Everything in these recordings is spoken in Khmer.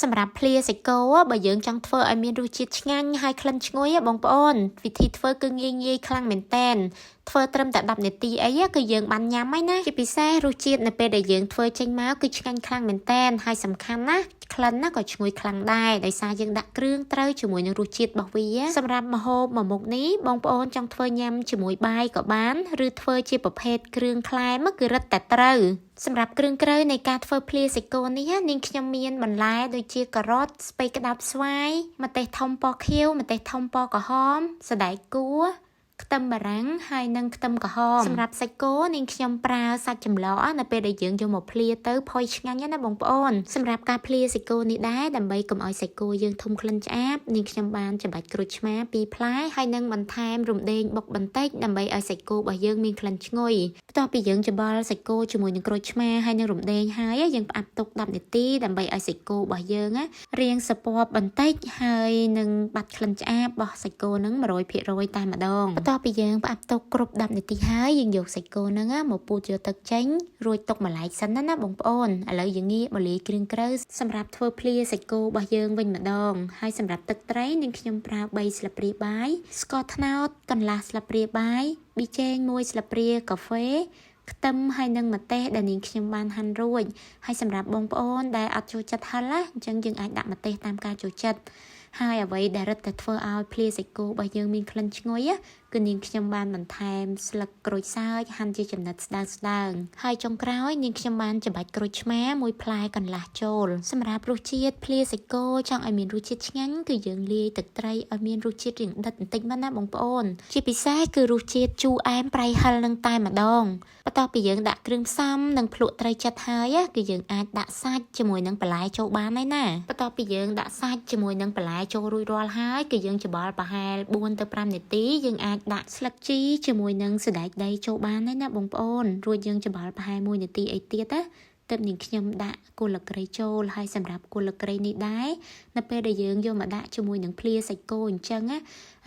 សម្រាប់ភ្លាសាច់គោបើយើងចង់ធ្វើឲ្យមានរសជាតិឆ្ងាញ់ហើយក្លិនឈ្ងុយបងប្អូនវិធីធ្វើគឺងាយខ្លាំងមែនតែនធ្វើត្រឹមតែ10នាទីអីគឺយើងបានញ៉ាំហើយណាជាពិសេសរសជាតិនៅពេលដែលយើងធ្វើចេញមកគឺឆ្ងាញ់ខ្លាំងមែនតែនហើយសំខាន់ណាក្លិនណាក៏ឈ្ងុយខ្លាំងដែរដោយសារយើងដាក់គ្រឿងត្រូវជាមួយនឹងរសជាតិរបស់វាសម្រាប់ម្ហូបមួយមុខនេះបងប្អូនចង់ធ្វើញ៉ាំជាមួយបាយក៏បានឬធ្វើជាប្រភេទគ្រឿងក្លែមគឺរឹតតែត្រូវសម្រាប់គ្រឿងក្រៅនៃការធ្វើភ្លាសាច់គោនេះនាងខ្ញុំមានបន្លែដូចជាការ៉ុតស្ពៃក្តាប់ស្វាយម្ទេសធំពណ៌ខៀវម្ទេសធំពណ៌ក្រហមសណ្តែកគួរខ្ទឹមបារាំងហើយនិងខ្ទឹមក្រហមសម្រាប់សាច់គោនាងខ្ញុំប្រើសាច់ចម្លនៅពេលដែលយើងយកមកភ្លាទៅផុយឆ្ងាញ់ណាបងប្អូនសម្រាប់ការភ្លាសាច់គោនេះដែរដើម្បីកុំឲ្យសាច់គោយើងធំក្លិនឆ្អាបនាងខ្ញុំបានច្របាច់ក្រូចឆ្មា2ផ្លែហើយនិងបន្ថែមរំដេងបុកបន្តិចដើម្បីឲ្យសាច់គោរបស់យើងមានក្លិនឈ្ងុយបន្ទាប់ពីយើងច្របល់សាច់គោជាមួយនឹងក្រូចឆ្មាហើយនិងរំដេងហើយយើងផ្អាប់ទុក10នាទីដើម្បីឲ្យសាច់គោរបស់យើងរាងសពបបន្តិចហើយនឹងបាត់ក្លិនឆ្អាបរបស់សាច់គោនឹង 100% តែម្ដងបន្ទាប់ពីយើងផ្អាប់ទុកគ្រប់10នាទីហើយយើងយកសាច់គោហ្នឹងមកពូតយកទឹកចេញរួចទុកមួយឡែកសិនណាបងប្អូនឥឡូវយើងងាកមកលាយគ្រឿងក្រៅសម្រាប់ធ្វើភ្លាសាច់គោរបស់យើងវិញម្ដងហើយសម្រាប់ទឹកត្រីនាងខ្ញុំប្រើ3ស្លាបព្រាបាយស្ករត្នោតកន្លះស្លាបព្រាបាយប៊ីចេង1ស្លាបព្រាកាហ្វេខ្ទឹមហើយនិងម្ទេសដែលនាងខ្ញុំបានហាន់រួចហើយសម្រាប់បងប្អូនដែលអត់ចូលចិត្តហឹរអញ្ចឹងយើងអាចដាក់ម្ទេសតាមការចូលចិត្តហើយអ្វីដែលរឹតតែធ្វើឲ្យភ្លាសាច់គោរបស់យើងមានក្លិនឈ្ងុយគឺនាងខ្ញុំបានបន្ថែមស្លឹកក្រូចសើចហាន់ជាចំណិតស្ដើងហើយចុងក្រោយនាងខ្ញុំបានច្របាច់ក្រូចឆ្មា1ផ្លែកន្លះចូលសម្រាប់រសជាតិភ្លាសាច់គោចង់ឲ្យមានរសជាតិឆ្ងាញ់គឺយើងលាយទឹកត្រីឲ្យមានរសជាតិរៀងដិតបន្តិចមកណាបងប្អូនជាពិសេសគឺរសជាតិជូរអែមប្រៃហឹរនឹងតែម្ដងបន្ទាប់ពីយើងដាក់គ្រឿងផ្សំនិងភ្លក់ត្រីចិត្តហើយគឺយើងអាចដាក់សាច់ជាមួយនឹងបន្លែចូលបានហើយណាបន្ទាប់ពីយើងដាក់សាច់ជាមួយនឹងបន្លែចូលរួចរាល់ហើយគឺយើងច្របល់ប្រហែល4ទៅ5នាទីយើងអាចដាក់ស្លឹកជីជាមួយនឹងសណ្តែកដីចូលបានហើយណាបងប្អូនរួចយើងច្របល់ប្រហែល1នាទីអីទៀតណាទើបនាងខ្ញុំដាក់គល់ក្រីចូលហើយសម្រាប់គល់ក្រីនេះដែរនៅពេលដែលយើងយកមកដាក់ជាមួយនឹងភ្លាសាច់គោអញ្ចឹង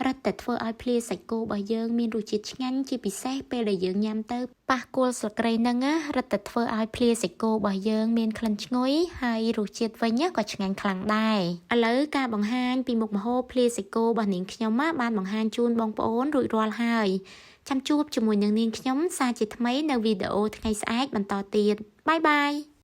រឹតតែធ្វើឲ្យភ្លាសាច់គោរបស់យើងមានរសជាតិឆ្ងាញ់ជាពិសេសពេលដែលយើងញ៉ាំទៅប៉ះគល់ស្លឹកគ្រៃហ្នឹងរឹតតែធ្វើឲ្យភ្លាសាច់គោរបស់យើងមានក្លិនឈ្ងុយហើយរសជាតិវិញក៏ឆ្ងាញ់ខ្លាំងដែរឥឡូវការបង្ហាញពីមុខម្ហូបភ្លាសាច់គោរបស់នាងខ្ញុំបានបង្ហាញជូនបងប្អូនរួចរាល់ហើយចាំជួបជាមួយនឹងនាងខ្ញុំសារជាថ្មីនៅវីដេអូថ្ងៃស្អែកបន្តទៀតបាយបាយ